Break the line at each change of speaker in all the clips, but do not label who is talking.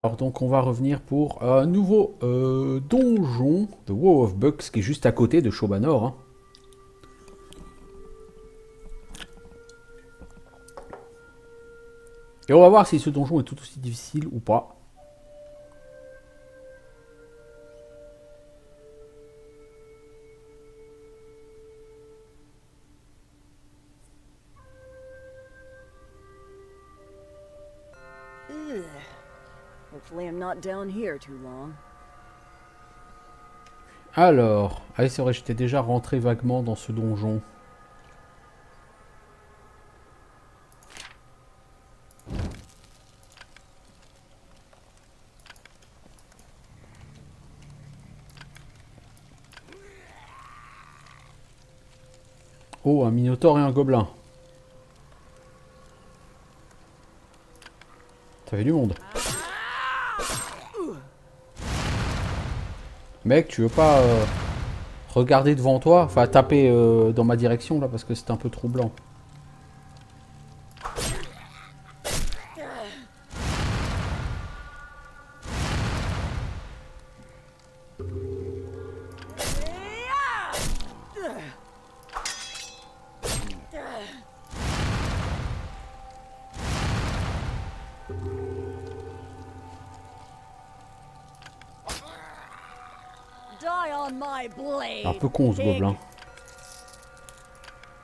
Alors donc on va revenir pour un nouveau donjon de Wow of Bucks qui est juste à côté de Shobanor, hein. Et on va voir si ce donjon est tout aussi difficile ou pas.
Ugh. Hopefully I'm not down here too long.
Alors, ah c'est vrai, j'étais déjà rentré vaguement dans ce donjon. Oh, un minotaure et un gobelin. Ça fait du monde. Mec, tu veux pas regarder devant toi? Enfin, taper dans ma direction là parce que c'est un peu troublant.
Die on my
Un
blade,
peu con ce gobelin.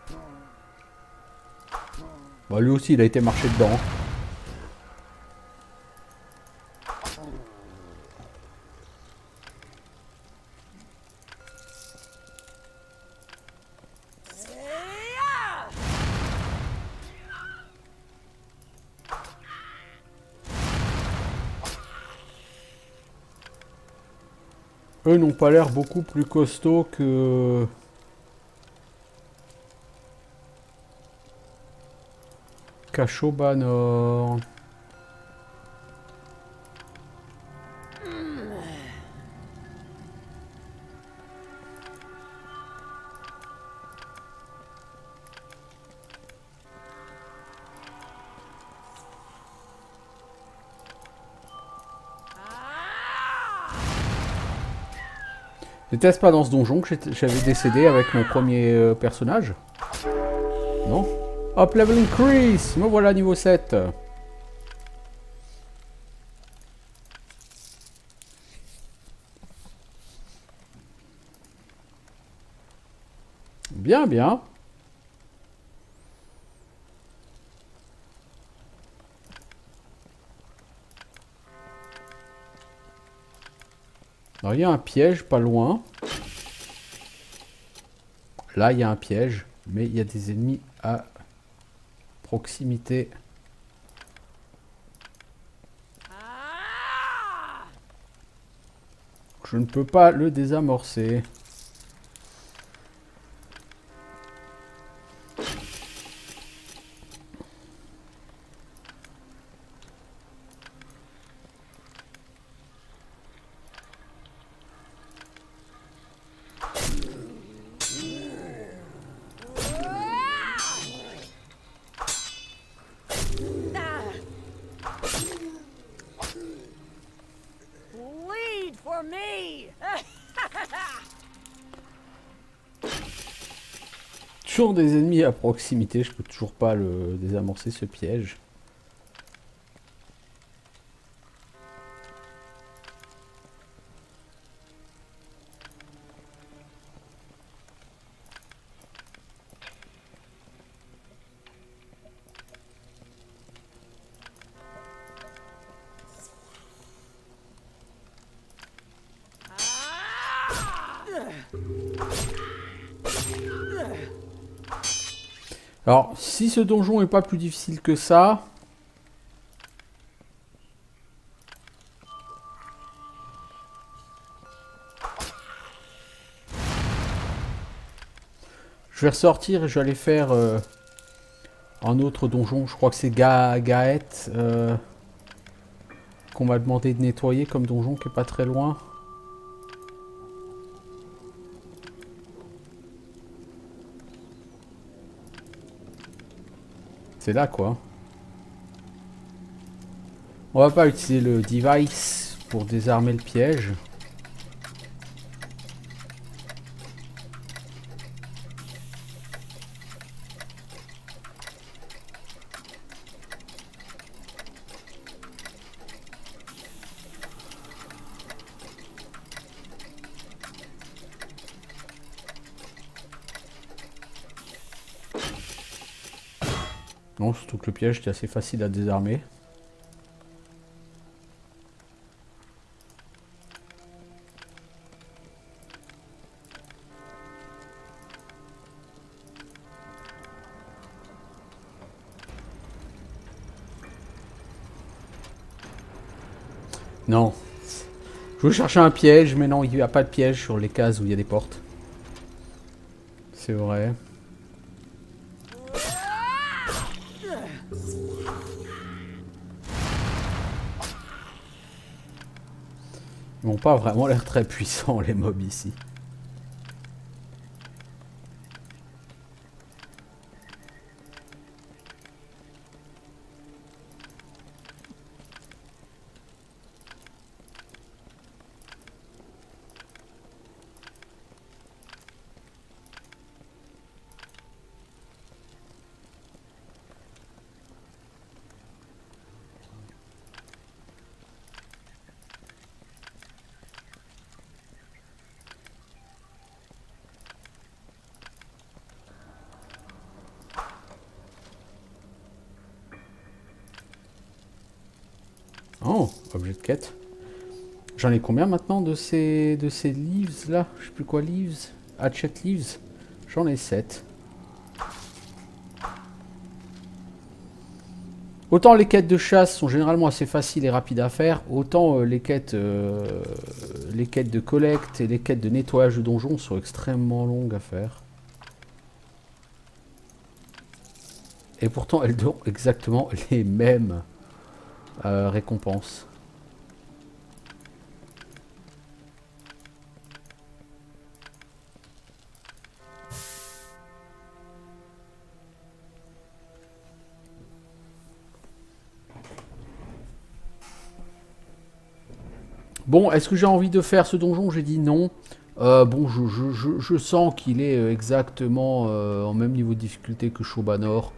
pig.
Bah lui aussi il a été marché dedans. Eux n'ont pas l'air beaucoup plus costauds que... qu'à Shobanor. N'était-ce pas dans ce donjon que j'avais décédé avec mon premier personnage? Non? Hop, level increase! Me voilà niveau 7. Bien, bien. Alors, il y a un piège pas loin. Là, il y a un piège. Mais il y a des ennemis à proximité. Je ne peux pas le désamorcer.
Bleed for me.
Toujours des ennemis à proximité. Je peux toujours pas le désamorcer ce piège. Alors, si ce donjon est pas plus difficile que ça... Je vais ressortir et je vais aller faire un autre donjon. Je crois que c'est Gaët qu'on m'a demandé de nettoyer comme donjon qui est pas très loin. C'est là quoi. On va pas utiliser le device pour désarmer le piège. Non, surtout que le piège est assez facile à désarmer. Non. Je veux chercher un piège, mais non, il n'y a pas de piège sur les cases où il y a des portes. C'est vrai. Ils n'ont pas vraiment l'air très puissants, les mobs ici. Oh, objet de quête. J'en ai combien maintenant de ces leaves là? Je sais plus quoi, leaves? Hatchet leaves? J'en ai 7. Autant les quêtes de chasse sont généralement assez faciles et rapides à faire, autant les quêtes de collecte et les quêtes de nettoyage de donjons sont extrêmement longues à faire. Et pourtant elles donnent exactement les mêmes récompenses. Bon, est-ce que j'ai envie de faire ce donjon? J'ai dit non. Bon, je sens qu'il est exactement en même niveau de difficulté que Shobanor.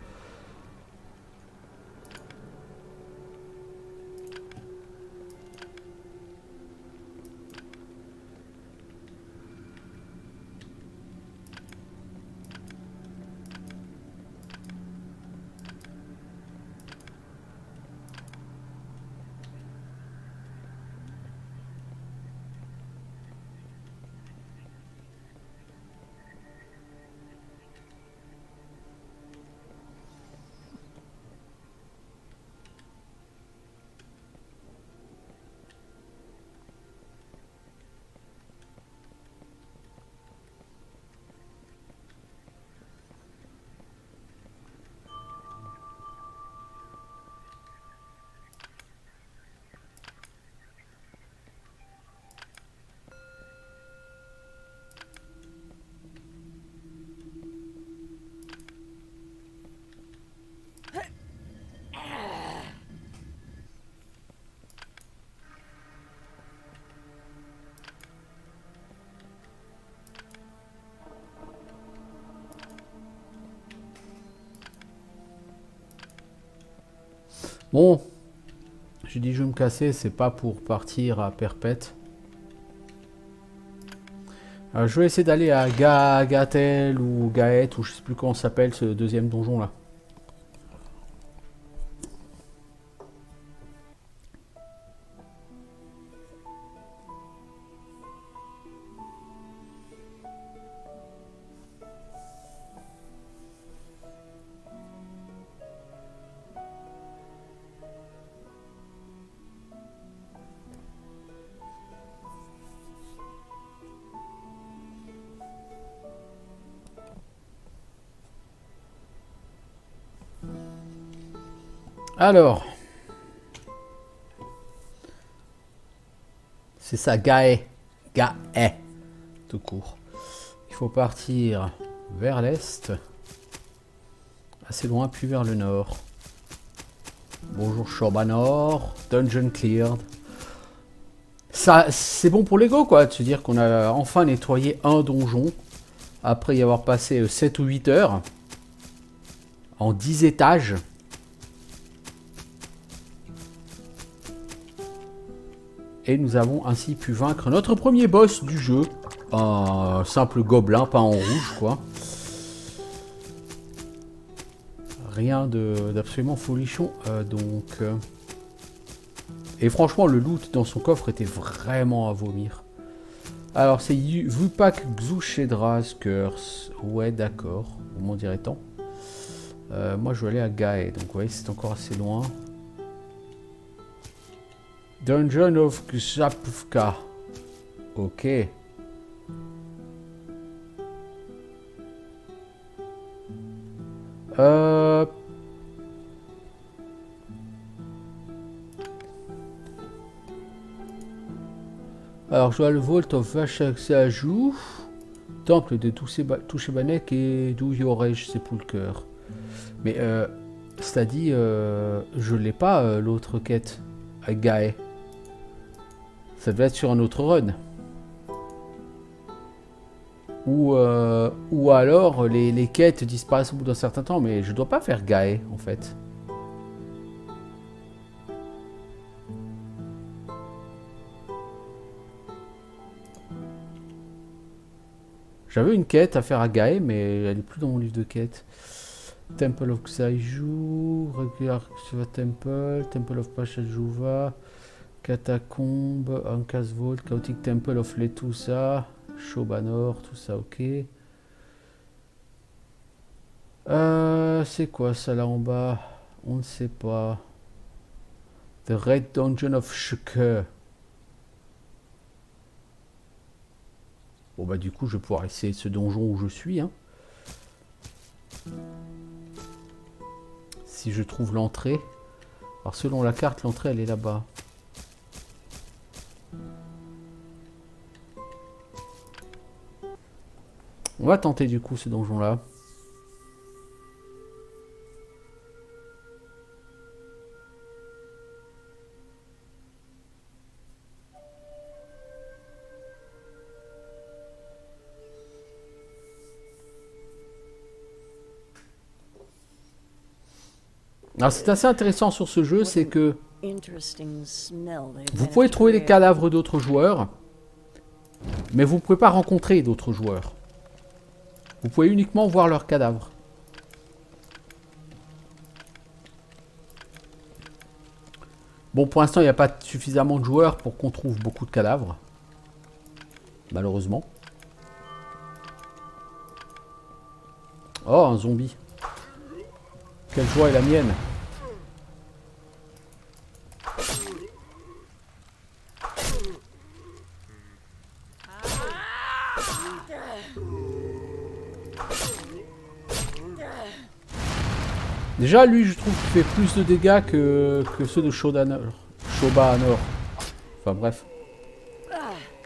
Bon, j'ai dit je vais me casser, c'est pas pour partir à perpète. Je vais essayer d'aller à Gatel ou Gaët, ou je sais plus comment s'appelle ce deuxième donjon là. Alors, c'est ça, Gaët, tout court. Il faut partir vers l'est, assez loin, puis vers le nord. Bonjour Shobanor. Dungeon cleared. Ça, c'est bon pour l'ego, quoi, de se dire qu'on a enfin nettoyé un donjon après y avoir passé 7 ou 8 heures en 10 étages. Et nous avons ainsi pu vaincre notre premier boss du jeu. Un simple gobelin peint en rouge, quoi. Rien d'absolument folichon. Et franchement, le loot dans son coffre était vraiment à vomir. Alors, c'est Vupak Xushedras Curse. Ouais, d'accord. M'en dirait-on. Moi, je vais aller à Gae. Donc, vous voyez, c'est encore assez loin. Dungeon of Xapfka. Ok. Alors, je vois le Vault of Vachaksajou. Temple de Touchebanek et d'Ouyorej Sepulcher. Mais, cela dit, je l'ai pas, l'autre quête. À Gae. Ça devait être sur un autre run. Ou alors les quêtes disparaissent au bout d'un certain temps, mais je dois pas faire Gae en fait. J'avais une quête à faire à Gae, mais elle est plus dans mon livre de quêtes. Temple of Xaiju, Regular Shiva Temple, Temple of Pachajuva, Catacombe, Ankas Vault, Chaotic Temple of Letusa, Shobanor, tout ça, ok. C'est quoi ça là en bas? On ne sait pas. The Red Dungeon of Shke. Bon bah du coup je vais pouvoir essayer ce donjon où je suis. Hein. Si je trouve l'entrée. Alors selon la carte, l'entrée elle est là-bas. On va tenter du coup ce donjon là. Alors c'est assez intéressant sur ce jeu, c'est que vous pouvez trouver les cadavres d'autres joueurs, mais vous ne pouvez pas rencontrer d'autres joueurs. Vous pouvez uniquement voir leurs cadavres. Bon, pour l'instant, il n'y a pas suffisamment de joueurs pour qu'on trouve beaucoup de cadavres. Malheureusement. Oh, un zombie. Quelle joie est la mienne. Déjà, lui, je trouve qu'il fait plus de dégâts que ceux de Shobanor. Enfin, bref.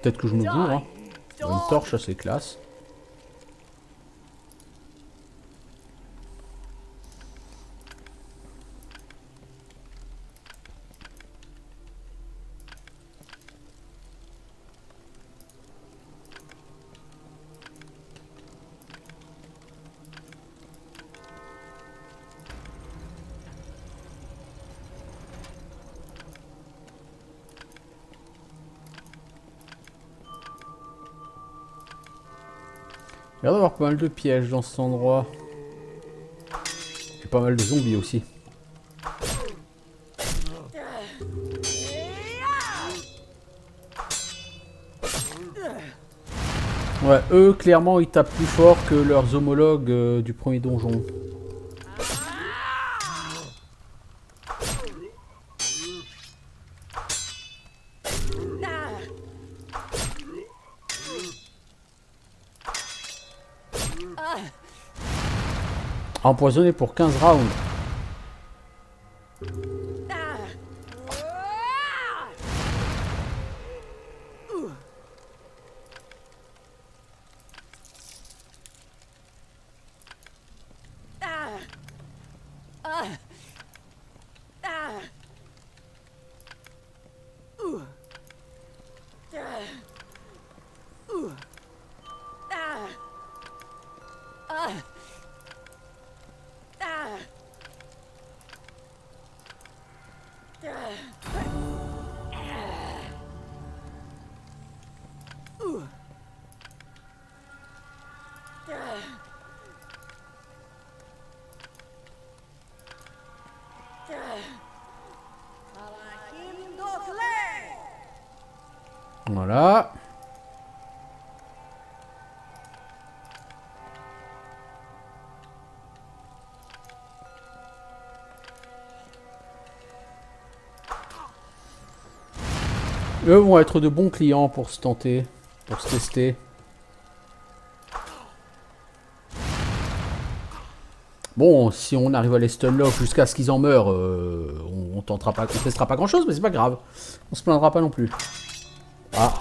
Peut-être que je me gourre. Hein. Une torche assez classe. Il y a l'air d'avoir pas mal de pièges dans cet endroit. Et pas mal de zombies aussi. Ouais, eux, clairement, ils tapent plus fort que leurs homologues du premier donjon. Empoisonné pour 15 rounds. Voilà. Eux vont être de bons clients pour se tenter, pour se tester. Bon, si on arrive à les stunlock jusqu'à ce qu'ils en meurent, on tentera pas, on testera pas grand chose, mais c'est pas grave. On se plaindra pas non plus. Ah.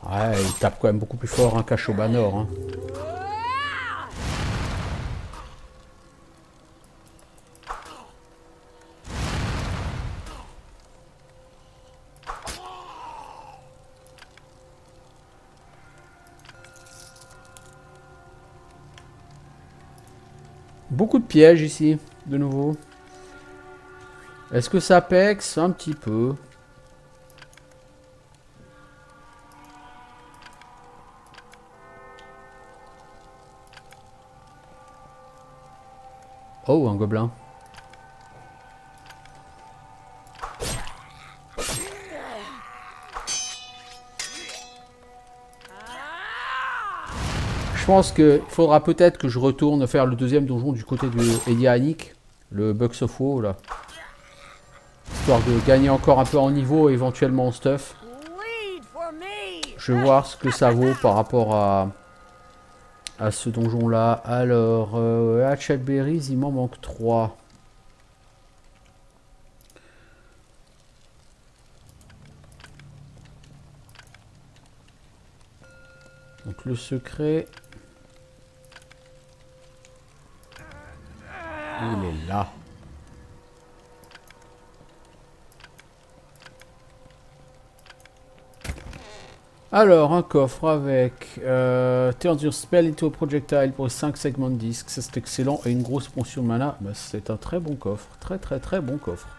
Ouais, il tape quand même beaucoup plus fort un Kashobanor. Hein. Beaucoup de pièges ici, de nouveau. Est-ce que ça pexe un petit peu? Oh, un gobelin. Je pense qu'il faudra peut-être que je retourne faire le deuxième donjon du côté de Elianic, le Bucks of Woe, là. Histoire de gagner encore un peu en niveau et éventuellement en stuff. Je vais voir ce que ça vaut par rapport à ce donjon-là. Alors, Hatchetberries, il m'en manque 3. Donc le secret... Il est là. Alors, un coffre avec turn your spell into a projectile pour 5 segments de disque. Ça, c'est excellent. Et une grosse potion de mana. Bah, c'est un très bon coffre. Très, très, très bon coffre.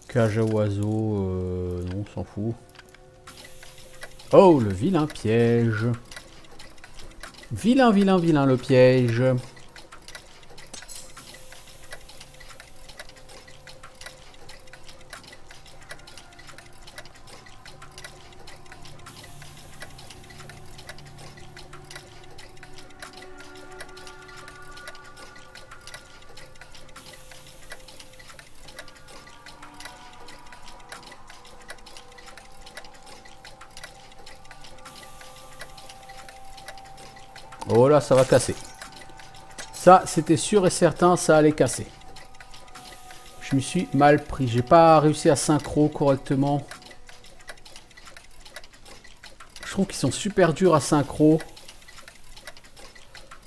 Cage à oiseaux, non, on s'en fout. Oh, le vilain piège. Vilain, vilain, vilain le piège. Oh là, ça va casser. Ça, c'était sûr et certain, ça allait casser. Je me suis mal pris. J'ai pas réussi à synchro correctement. Je trouve qu'ils sont super durs à synchro.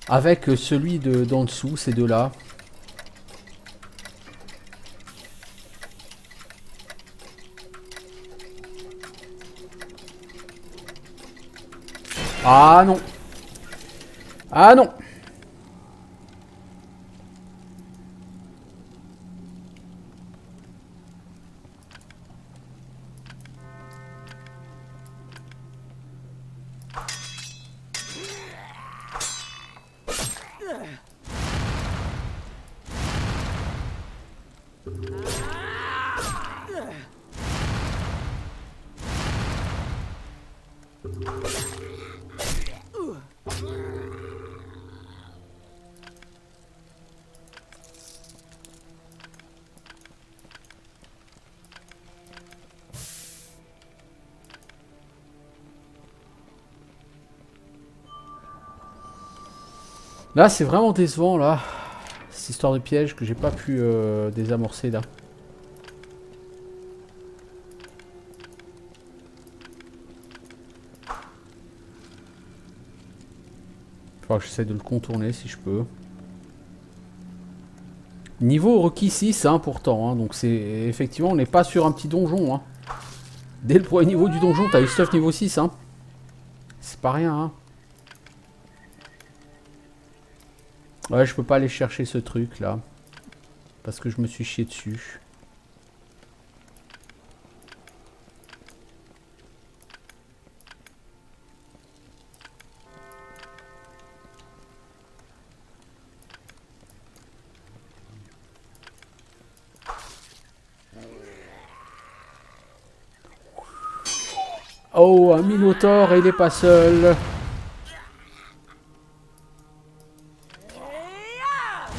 Avec celui d'en dessous, ces deux-là. Ah non. Ah non. Là, c'est vraiment décevant, là. Cette histoire de piège que j'ai pas pu désamorcer, là. Faudra que j'essaie de le contourner si je peux. Niveau requis 6 hein, pourtant, hein, donc c'est effectivement on n'est pas sur un petit donjon. Hein. Dès le premier niveau du donjon, t'as eu stuff niveau 6. Hein. C'est pas rien. Hein. Ouais, je peux pas aller chercher ce truc là. Parce que je me suis chié dessus. Oh, un Minotaure et il est pas seul.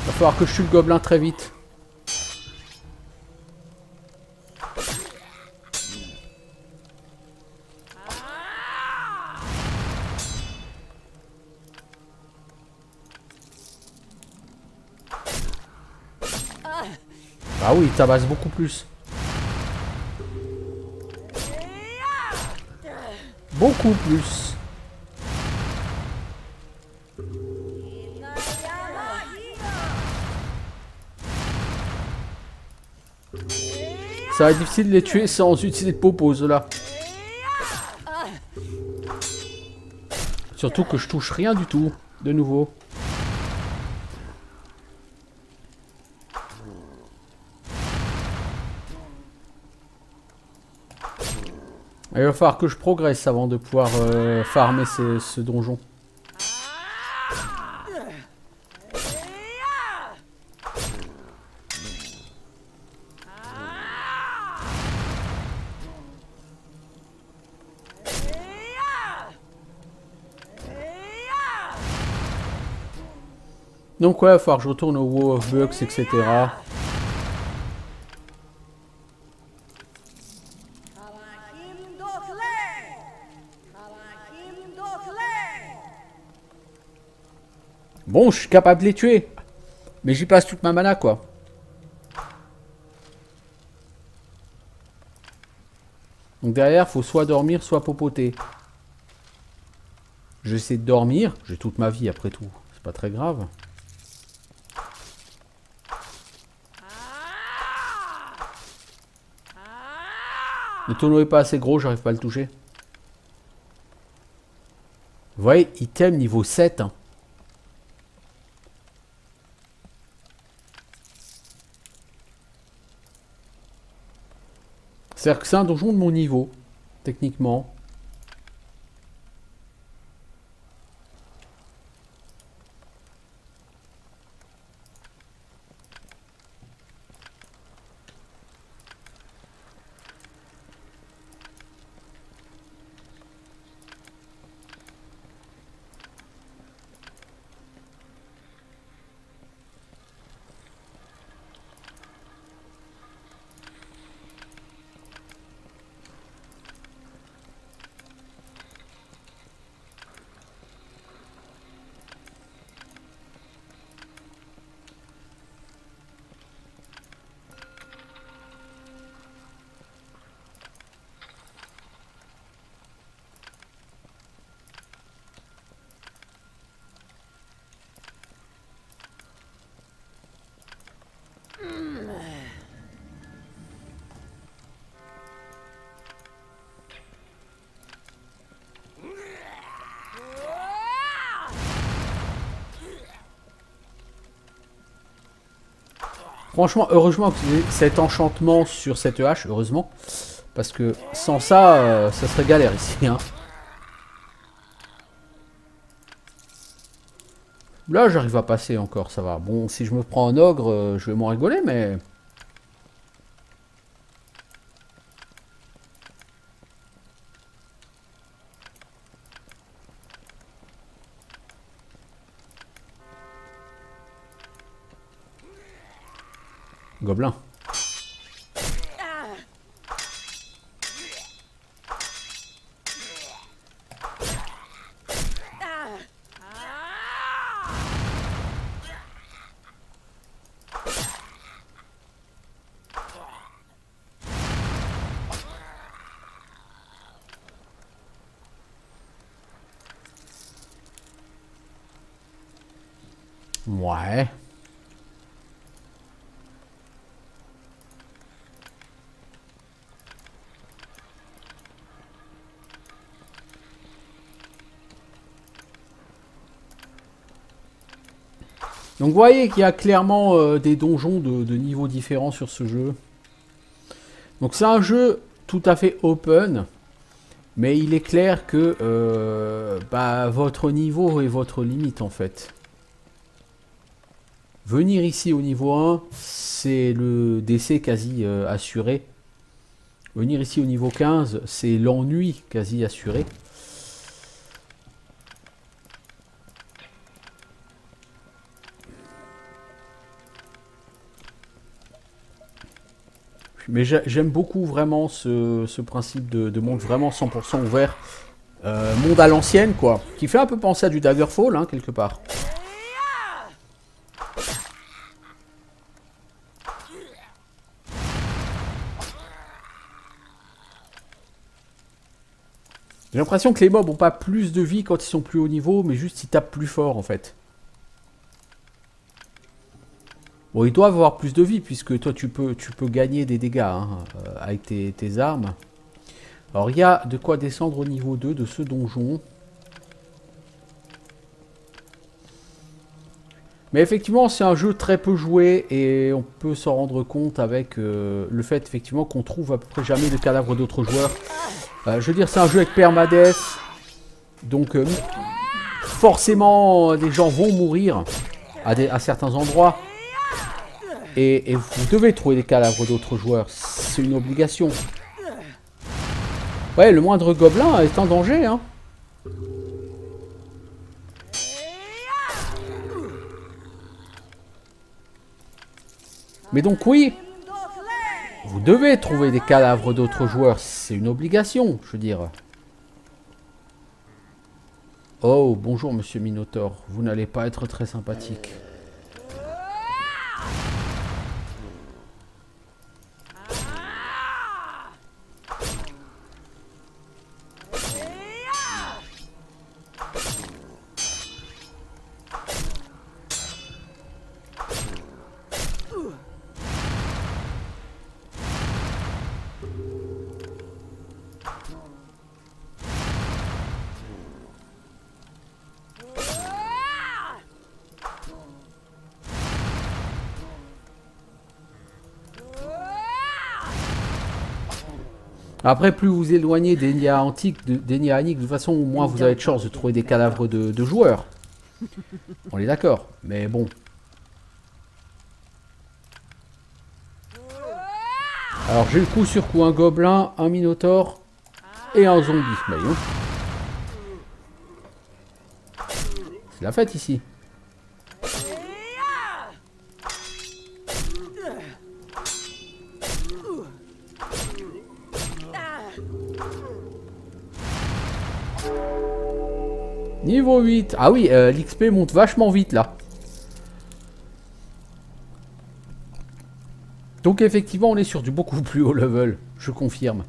Va falloir que je tue le gobelin très vite. Ah oui, il tabasse beaucoup plus. Beaucoup plus. Ça va être difficile de les tuer sans utiliser de popose là. Surtout que je touche rien du tout, de nouveau. Il va falloir que je progresse avant de pouvoir farmer ce donjon. Donc ouais, il va falloir que je retourne au Wall of Bugs, etc. Bon, je suis capable de les tuer. Mais j'y passe toute ma mana, quoi. Donc derrière, faut soit dormir, soit popoter. J'essaie de dormir. J'ai toute ma vie, après tout. C'est pas très grave. Le tonneau est pas assez gros, j'arrive pas à le toucher. Vous voyez, item niveau 7. Hein. C'est-à-dire que c'est un donjon de mon niveau, techniquement. Franchement, heureusement que j'ai cet enchantement sur cette hache, heureusement. Parce que sans ça, ça serait galère ici. Hein. Là, j'arrive à passer encore, ça va. Bon, si je me prends un ogre, je vais m'en rigoler, mais... Gobelin. Ouais. Donc vous voyez qu'il y a clairement des donjons de niveaux différents sur ce jeu. Donc c'est un jeu tout à fait open, mais il est clair que votre niveau est votre limite en fait. Venir ici au niveau 1, c'est le décès quasi assuré. Venir ici au niveau 15, c'est l'ennui quasi assuré. Mais j'aime beaucoup vraiment ce principe de monde vraiment 100% ouvert. Monde à l'ancienne, quoi. Qui fait un peu penser à du Daggerfall, hein, quelque part. J'ai l'impression que les mobs n'ont pas plus de vie quand ils sont plus haut niveau, mais juste ils tapent plus fort, en fait. Bon, ils doivent avoir plus de vie, puisque toi, tu peux gagner des dégâts hein, avec tes armes. Alors, il y a de quoi descendre au niveau 2 de ce donjon. Mais effectivement, c'est un jeu très peu joué, et on peut s'en rendre compte avec le fait, effectivement, qu'on trouve à peu près jamais de cadavres d'autres joueurs. Je veux dire, c'est un jeu avec permadeath. Donc, forcément, des gens vont mourir à certains endroits. Et vous devez trouver des cadavres d'autres joueurs. C'est une obligation. Ouais, le moindre gobelin est en danger, hein. Mais donc oui, vous devez trouver des cadavres d'autres joueurs. C'est une obligation, je veux dire. Oh, bonjour, monsieur Minotaur. Vous n'allez pas être très sympathique. Après, plus vous éloignez des nids antiques, des nids antiques, de toute façon, moins vous avez de chance de trouver des cadavres de joueurs. On est d'accord, mais bon. Alors, j'ai le coup sur coup un gobelin, un minotaure et un zombie. Bah, c'est la fête ici. Niveau 8. Ah oui, l'XP monte vachement vite là. Donc effectivement, on est sur du beaucoup plus haut level, je confirme.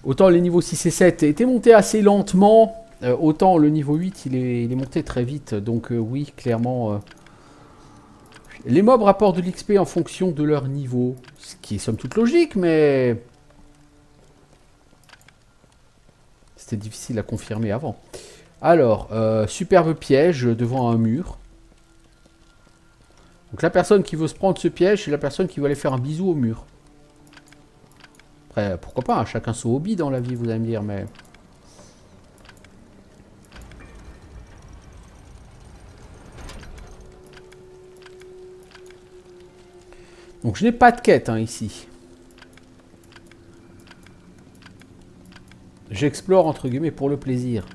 Autant les niveaux 6 et 7 étaient montés assez lentement, autant le niveau 8, il est monté très vite. Donc oui, clairement... les mobs rapportent de l'XP en fonction de leur niveau, ce qui est somme toute logique, mais... c'était difficile à confirmer avant. Alors, superbe piège devant un mur. Donc la personne qui veut se prendre ce piège, c'est la personne qui va aller faire un bisou au mur. Après, pourquoi pas, hein, chacun son hobby dans la vie, vous allez me dire, mais... Donc je n'ai pas de quête hein, ici. J'explore entre guillemets pour le plaisir.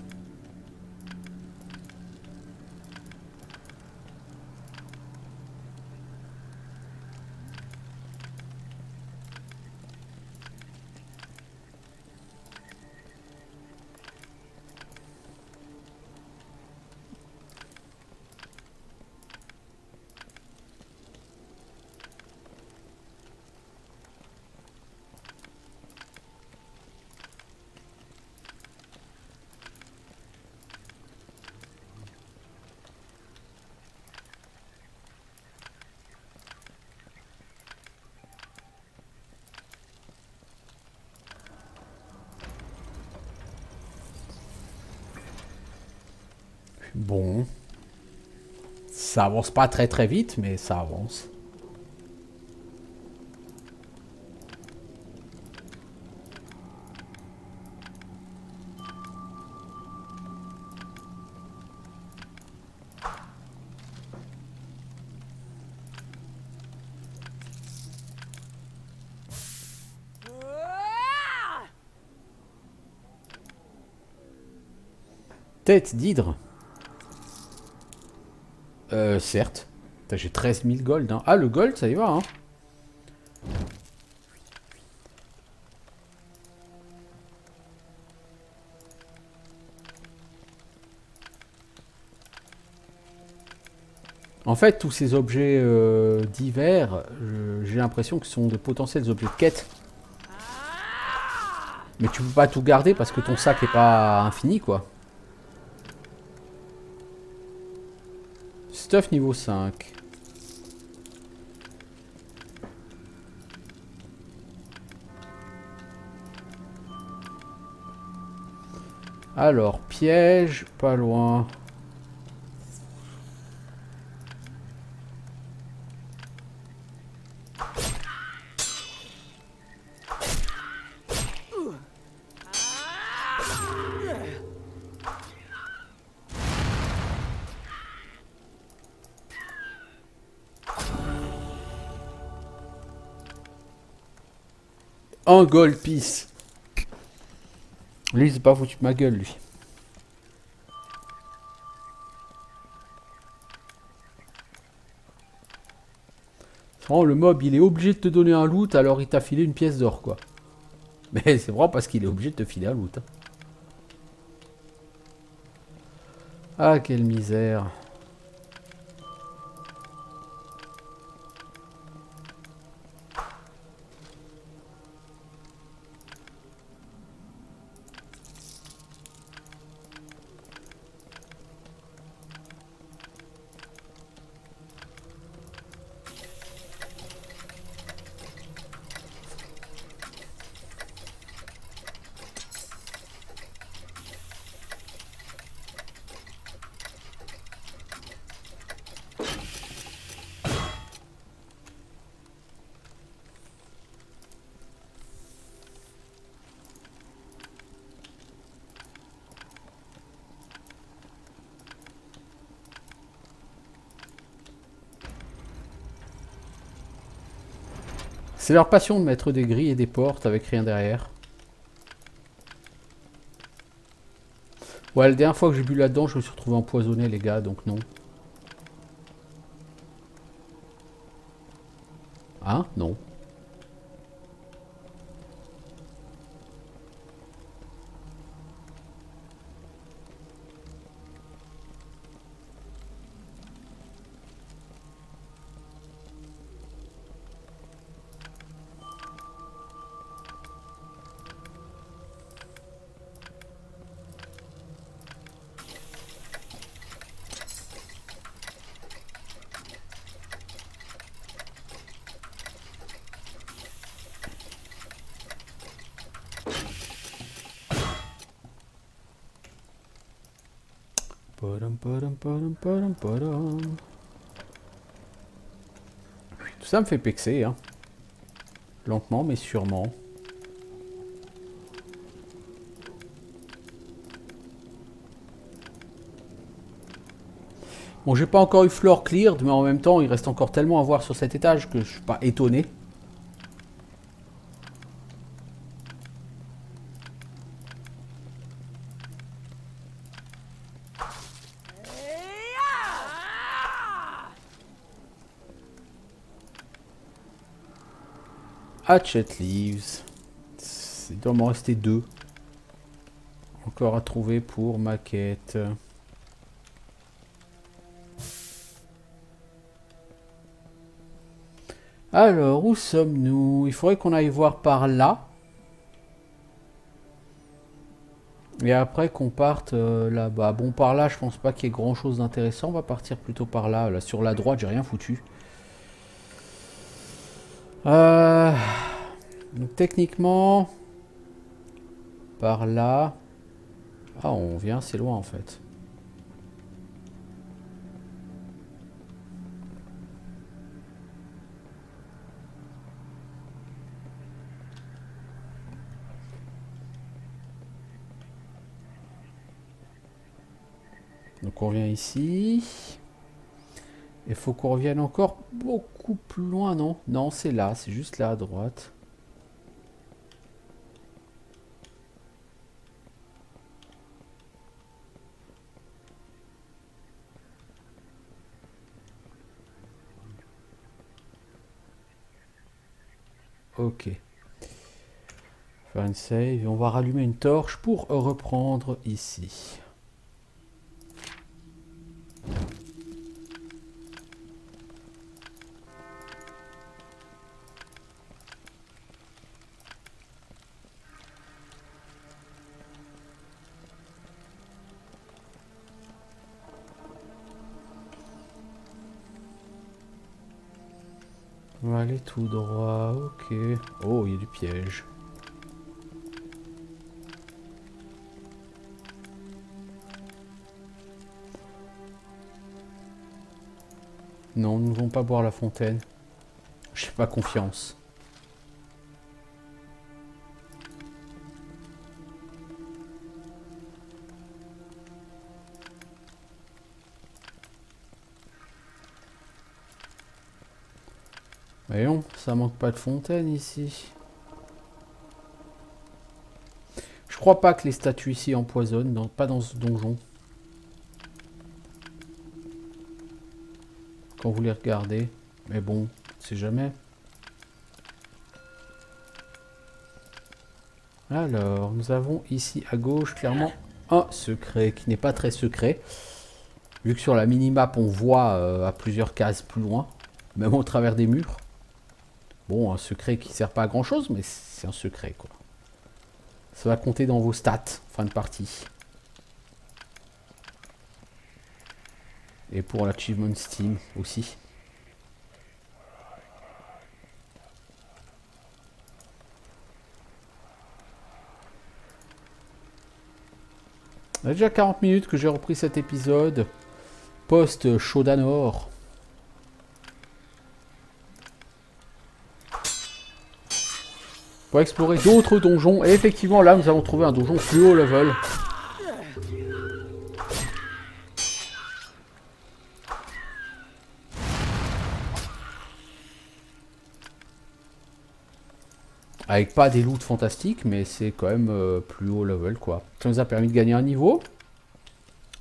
Bon. Ça avance pas très très vite, mais ça avance. Tête d'hydre. Certes. J'ai 13 000 gold. Hein. Ah, le gold, ça y va. Hein. En fait, tous ces objets divers, j'ai l'impression que ce sont de potentiels objets de quête. Mais tu peux pas tout garder parce que ton sac est pas infini, quoi. Stuff niveau 5. Alors, piège, pas loin. Un gold piece. Lui, c'est pas foutu de ma gueule, lui. Vraiment, le mob, il est obligé de te donner un loot, alors il t'a filé une pièce d'or, quoi. Mais c'est vraiment parce qu'il est obligé de te filer un loot. Hein. Ah, quelle misère. C'est leur passion de mettre des grilles et des portes avec rien derrière. Ouais, la dernière fois que j'ai bu là-dedans, je me suis retrouvé empoisonné, les gars, donc non. Hein? Non. Tout ça me fait pexer, hein. Lentement mais sûrement. Bon, j'ai pas encore eu floor cleared, mais en même temps, il reste encore tellement à voir sur cet étage que je suis pas étonné. Hatchet Leaves. Il doit m'en rester 2. Encore à trouver pour ma quête. Alors, où sommes-nous? Il faudrait qu'on aille voir par là. Et après qu'on parte là-bas. Bon, par là, je pense pas qu'il y ait grand-chose d'intéressant. On va partir plutôt par là. Là, sur la droite, j'ai rien foutu. Donc, techniquement, par là... Ah, on vient assez loin, en fait. Donc on revient ici. Il faut qu'on revienne encore beaucoup plus loin, non? Non, c'est là, c'est juste là à droite. Ok. Faire une save et on va rallumer une torche pour reprendre ici. On va aller tout droit, ok. Oh, il y a du piège. Non, nous ne vont pas boire la fontaine. J'ai pas confiance. Voyons, ça manque pas de fontaine ici. Je crois pas que les statues ici empoisonnent, pas dans ce donjon. Quand vous les regardez. Mais bon, on sait jamais. Alors, nous avons ici à gauche clairement un secret qui n'est pas très secret. Vu que sur la minimap on voit à plusieurs cases plus loin, même au travers des murs. Bon, un secret qui sert pas à grand chose, mais c'est un secret quoi. Ça va compter dans vos stats, fin de partie. Et pour l'achievement Steam aussi. Ça fait déjà 40 minutes que j'ai repris cet épisode. Post-Shodanor. Pour explorer d'autres donjons. Et effectivement, là, nous avons trouvé un donjon plus haut level. Avec pas des loots fantastiques, mais c'est quand même plus haut level, quoi. Ça nous a permis de gagner un niveau.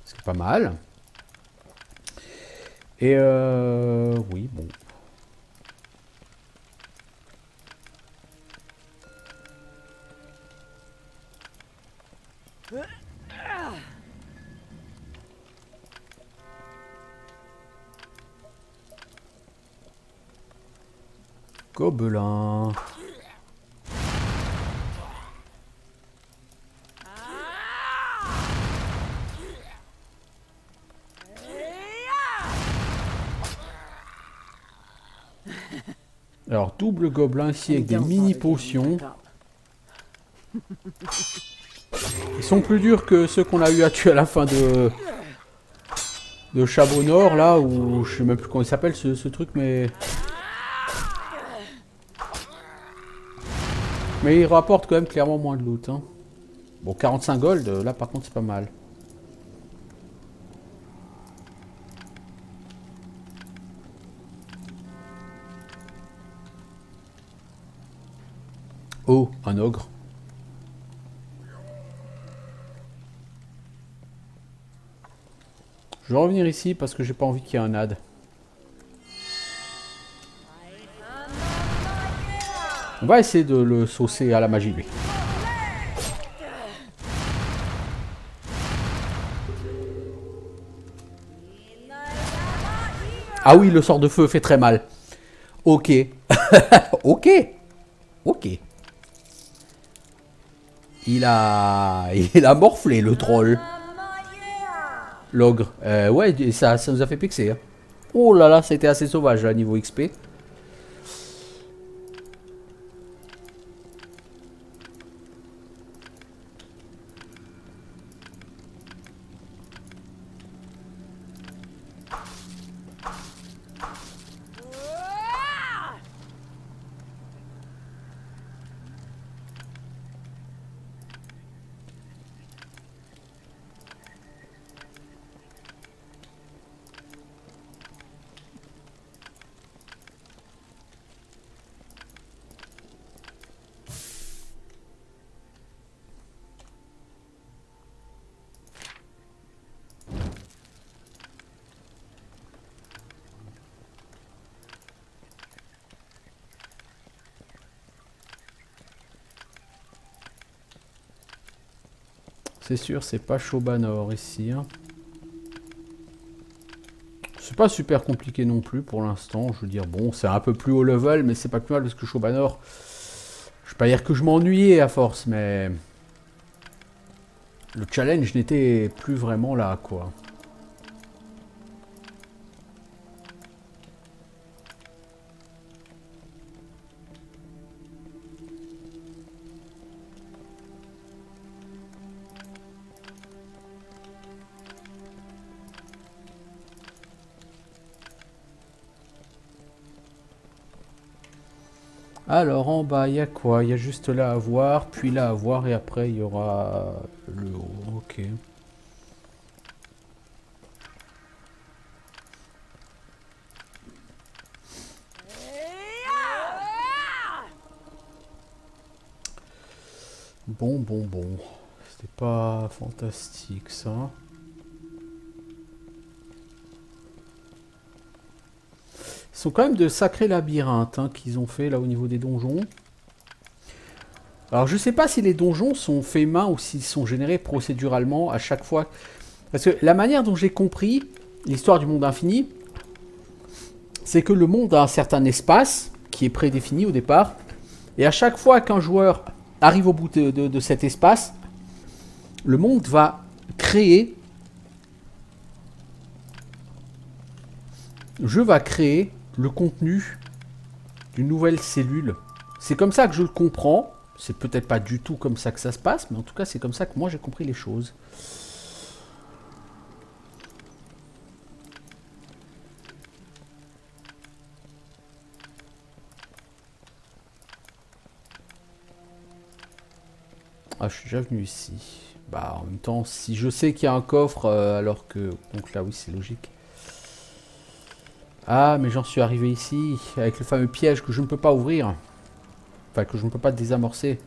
C'est pas mal. Et oui, bon. Gobelin. Alors, double gobelin ici avec des mini potions. Ils sont plus durs que ceux qu'on a eu à tuer à la fin de Chabot Nord, là, où je sais même plus comment il s'appelle ce truc, mais... Mais il rapporte quand même clairement moins de loot. Hein. Bon, 45 gold, là par contre c'est pas mal. Oh, un ogre. Je vais revenir ici parce que j'ai pas envie qu'il y ait un ad. On va essayer de le saucer à la magie, lui. Ah oui, le sort de feu fait très mal. Ok. Ok. Ok. Il a morflé, le troll. L'ogre. Ouais, ça nous a fait pixer. Hein. Oh là là, c'était assez sauvage, là, niveau XP. C'est sûr, c'est pas Shobanor ici. Hein. C'est pas super compliqué non plus pour l'instant. Je veux dire, bon, c'est un peu plus haut level, mais c'est pas plus mal parce que Shobanor... Je vais pas dire que je m'ennuyais à force, mais... Le challenge n'était plus vraiment là, quoi. Alors en bas, il y a quoi? Il y a juste là à voir, puis là à voir, et après il y aura le haut. Ok. Bon, bon, bon. C'était pas fantastique ça. Ce sont quand même de sacrés labyrinthes hein, qu'ils ont fait là au niveau des donjons. Alors je sais pas si les donjons sont faits main ou s'ils sont générés procéduralement à chaque fois. Parce que la manière dont j'ai compris l'histoire du monde infini, c'est que le monde a un certain espace qui est prédéfini au départ. Et à chaque fois qu'un joueur arrive au bout de cet espace, le monde va créer... Le jeu va créer le contenu d'une nouvelle cellule. C'est comme ça que je le comprends. C'est peut-être pas du tout comme ça que ça se passe, mais en tout cas c'est comme ça que moi j'ai compris les choses. Ah, je suis déjà venu ici. Bah, en même temps, si je sais qu'il y a un coffre, alors que... Donc là, oui, c'est logique. Ah, mais j'en suis arrivé ici, avec le fameux piège que je ne peux pas ouvrir. Enfin, que je ne peux pas désamorcer.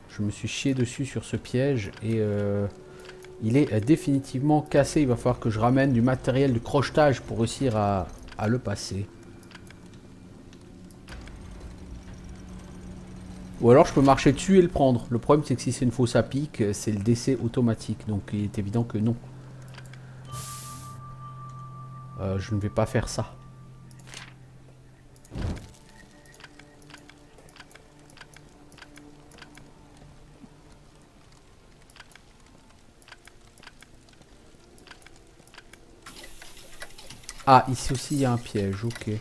Je me suis chié dessus sur ce piège, et il est définitivement cassé. Il va falloir que je ramène du matériel de crochetage pour réussir à le passer. Ou alors je peux marcher dessus et le prendre. Le problème c'est que si c'est une fosse à pic, c'est le décès automatique. Donc il est évident que non. Je ne vais pas faire ça. Ah, ici aussi il y a un piège, ok.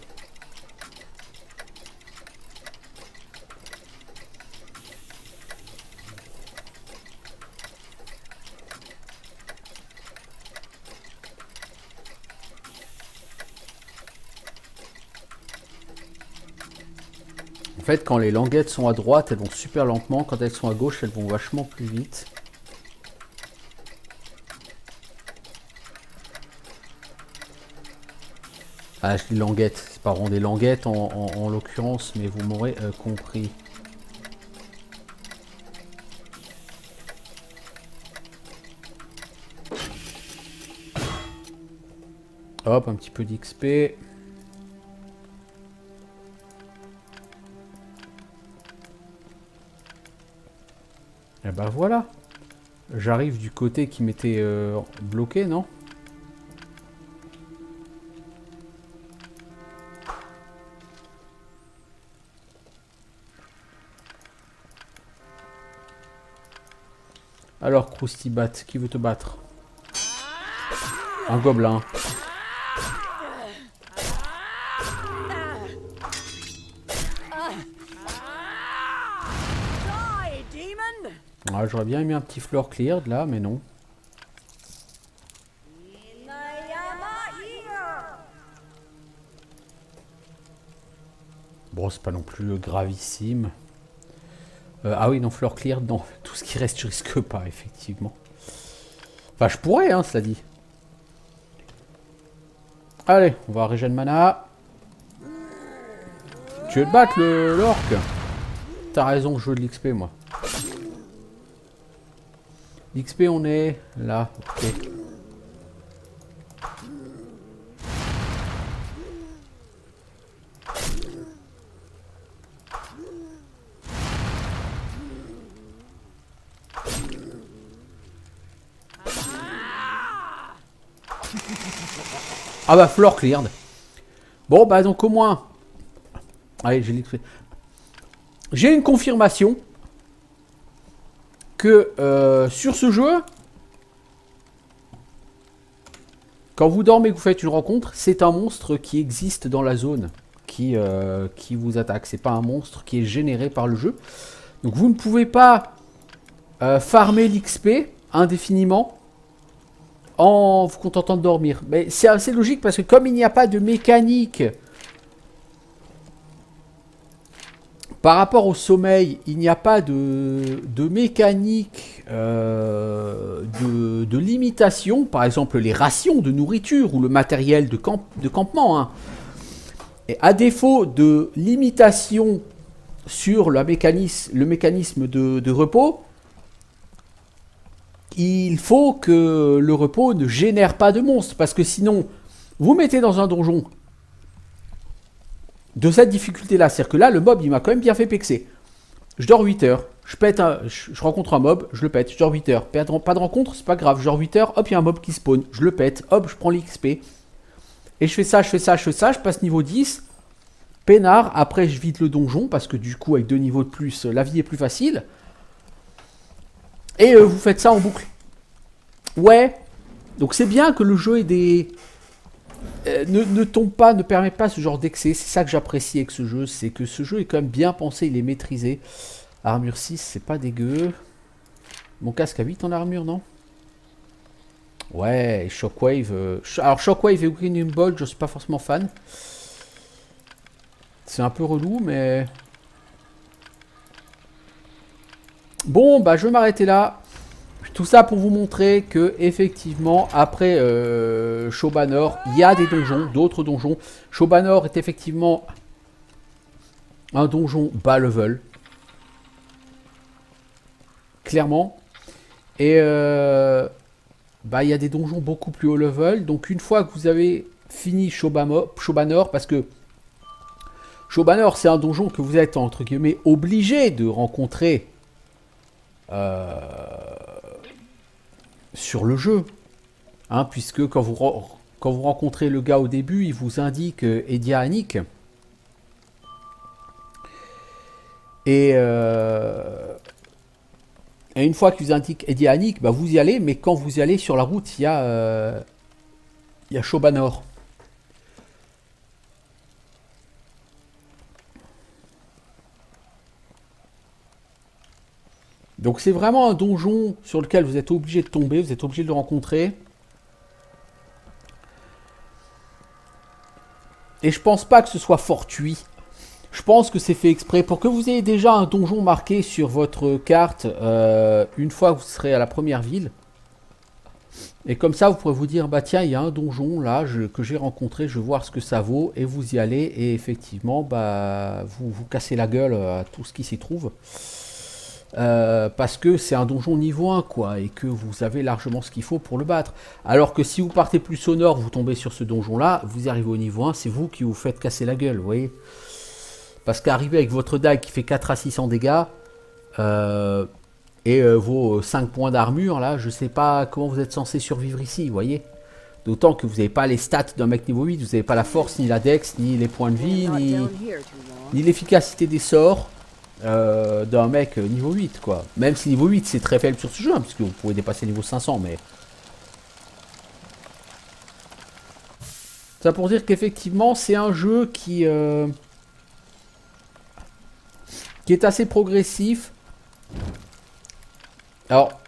En fait, quand les languettes sont à droite, elles vont super lentement. Quand elles sont à gauche, elles vont vachement plus vite. Ah, je dis languettes. C'est pas vraiment des languettes en l'occurrence, mais vous m'aurez compris. Hop, un petit peu d'XP. Et bah voilà. J'arrive du côté qui m'était bloqué, non? Alors, Croustibat, qui veut te battre? Un gobelin. Ah, j'aurais bien aimé un petit floor cleared là, mais non. Bon, c'est pas non plus gravissime. Ah oui, non, floor cleared, non. Tout ce qui reste, je risque pas, effectivement. Enfin, je pourrais, hein, cela dit. Allez, on va régénérer mana. Tu veux te battre, l'orc? T'as raison, je veux de l'XP, moi. L'XP, on est là, ok. Ah bah, floor cleared. Bon, bah donc au moins... Allez, j'ai une confirmation que sur ce jeu, quand vous dormez et que vous faites une rencontre, c'est un monstre qui existe dans la zone qui vous attaque. C'est pas un monstre qui est généré par le jeu. Donc vous ne pouvez pas farmer l'XP indéfiniment en vous contentant de dormir. Mais c'est assez logique parce que comme il n'y a pas de mécanique par rapport au sommeil, il n'y a pas de mécanique de limitation, par exemple les rations de nourriture ou le matériel de campement. Hein. Et à défaut de limitation sur le mécanisme de repos, il faut que le repos ne génère pas de monstres. Parce que sinon, vous mettez dans un donjon de cette difficulté-là. C'est-à-dire que là, le mob, il m'a quand même bien fait pexer. Je dors 8 heures, je rencontre un mob, je le pète, je dors 8 heures. Pas de rencontre, c'est pas grave, je dors 8 heures, hop, il y a un mob qui spawn, je le pète, hop, je prends l'XP. Et je fais ça, je passe niveau 10. Peinard, après je vide le donjon, parce que du coup, avec 2 niveaux de plus, la vie est plus facile. Et vous faites ça en boucle. Ouais. Donc c'est bien que le jeu ait des... ne tombe pas, ne permet pas ce genre d'excès. C'est ça que j'apprécie avec ce jeu. C'est que ce jeu est quand même bien pensé, il est maîtrisé. Armure 6, c'est pas dégueu. Mon casque a 8 en armure, non? Ouais, Shockwave. Alors Shockwave et Green Bolt, je suis pas forcément fan. C'est un peu relou, mais... Bon, bah je vais m'arrêter là. Tout ça pour vous montrer que effectivement, après Shobanor, il y a des donjons, d'autres donjons. Shobanor est effectivement un donjon bas level. Clairement. Et bah, il y a des donjons beaucoup plus haut level. Donc une fois que vous avez fini Shobanor, parce que Shobanor, c'est un donjon que vous êtes, entre guillemets, obligé de rencontrer sur le jeu. Hein, puisque quand vous rencontrez le gars au début, il vous indique Edia Anik. Et une fois qu'il vous indique Edia Anik, bah vous y allez, mais quand vous y allez sur la route, il y a Shobanor. Donc c'est vraiment un donjon sur lequel vous êtes obligé de tomber, vous êtes obligé de le rencontrer. Et je pense pas que ce soit fortuit. Je pense que c'est fait exprès pour que vous ayez déjà un donjon marqué sur votre carte une fois que vous serez à la première ville. Et comme ça, vous pourrez vous dire, bah tiens, il y a un donjon là que j'ai rencontré, je vais voir ce que ça vaut. Et vous y allez et effectivement, bah vous cassez la gueule à tout ce qui s'y trouve. Parce que c'est un donjon niveau 1 quoi, et que vous avez largement ce qu'il faut pour le battre. Alors que si vous partez plus au nord, vous tombez sur ce donjon là, vous arrivez au niveau 1, c'est vous qui vous faites casser la gueule, vous voyez. Parce qu'arriver avec votre dague qui fait 4 à 600 dégâts et vos 5 points d'armure là, je sais pas comment vous êtes censé survivre ici, vous voyez. D'autant que vous n'avez pas les stats d'un mec niveau 8, vous n'avez pas la force, ni la dex, ni les points de vie, ni l'efficacité des sorts d'un mec niveau 8 quoi. Même si niveau 8 c'est très faible sur ce jeu, hein, puisque vous pouvez dépasser niveau 500, mais... Ça pour dire qu'effectivement c'est un jeu qui est assez progressif. Alors,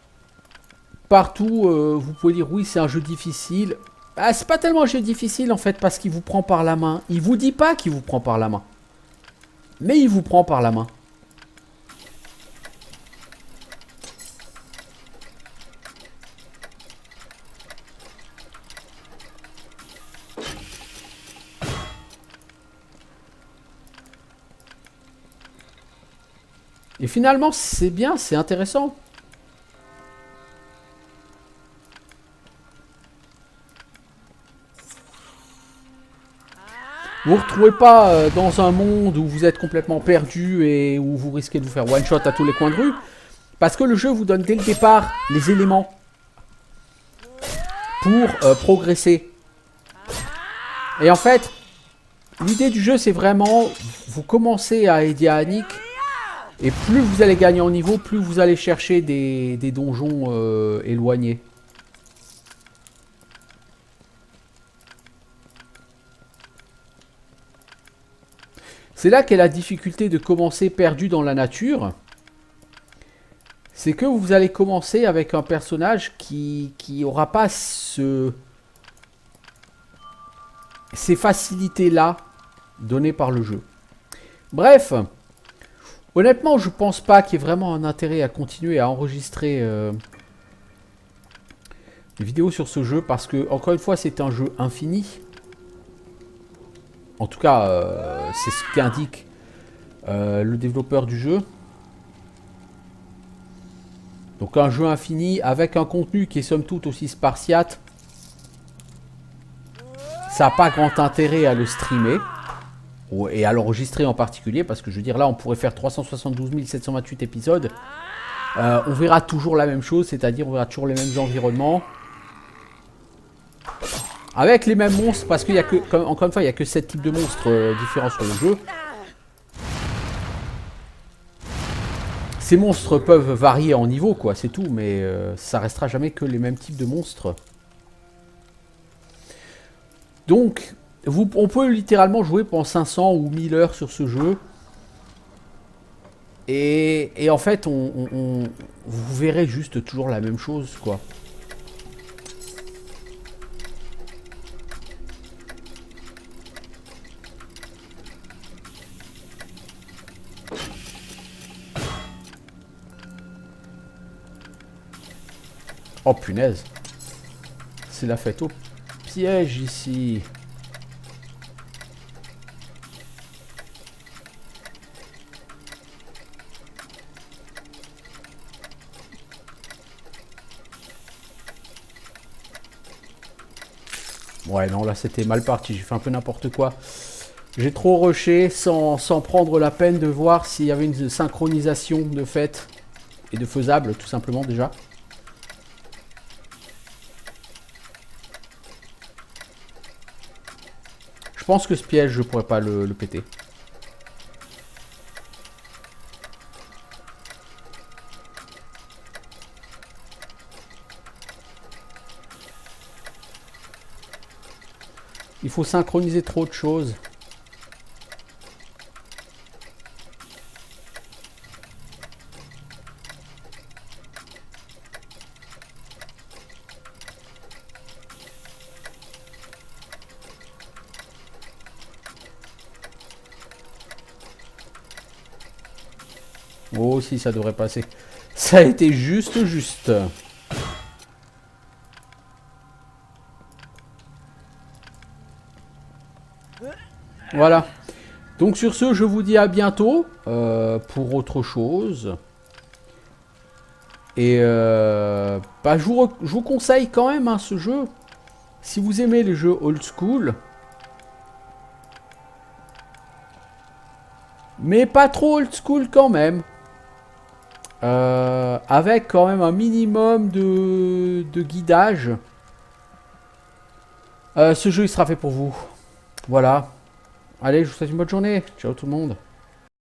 partout vous pouvez dire oui c'est un jeu difficile. Ah, c'est pas tellement un jeu difficile en fait parce qu'il vous prend par la main. Il vous dit pas qu'il vous prend par la main. Mais il vous prend par la main. Et finalement, c'est bien, c'est intéressant. Vous ne vous retrouvez pas dans un monde où vous êtes complètement perdu et où vous risquez de vous faire one-shot à tous les coins de rue. Parce que le jeu vous donne dès le départ les éléments pour progresser. Et en fait, l'idée du jeu, c'est vraiment, vous commencez à aider Annick, et plus vous allez gagner en niveau, plus vous allez chercher des donjons éloignés. C'est là qu'est la difficulté de commencer perdu dans la nature. C'est que vous allez commencer avec un personnage qui aura pas ces facilités-là données par le jeu. Bref, honnêtement, je pense pas qu'il y ait vraiment un intérêt à continuer à enregistrer des vidéos sur ce jeu parce que, encore une fois, c'est un jeu infini. En tout cas, c'est ce qu'indique le développeur du jeu. Donc un jeu infini avec un contenu qui est somme toute aussi spartiate. Ça n'a pas grand intérêt à le streamer. Et à l'enregistrer en particulier. Parce que je veux dire là on pourrait faire 372 728 épisodes. On verra toujours la même chose. C'est-à-dire on verra toujours les mêmes environnements. Avec les mêmes monstres. Parce qu'il y a que, encore une fois, il n'y a que 7 types de monstres différents sur le jeu. Ces monstres peuvent varier en niveau, quoi, c'est tout, mais ça restera jamais que les mêmes types de monstres. Donc, on peut littéralement jouer pendant 500 ou 1000 heures sur ce jeu. Et en fait, vous verrez juste toujours la même chose, quoi. Oh punaise. C'est la fête au piège ici. Ouais non là c'était mal parti, j'ai fait un peu n'importe quoi. J'ai trop rushé sans prendre la peine de voir s'il y avait une synchronisation de fait et de faisable tout simplement déjà. Je pense que ce piège, je pourrais pas le péter. Il faut synchroniser trop de choses. Oh si, ça devrait passer. Ça a été juste. Voilà. Donc sur ce, je vous dis à bientôt pour autre chose. Et bah, je vous conseille quand même hein, ce jeu. Si vous aimez les jeux old school. Mais pas trop old school quand même. Avec quand même un minimum de guidage. Ce jeu il sera fait pour vous. Voilà. Allez, je vous souhaite une bonne journée. Ciao tout le monde.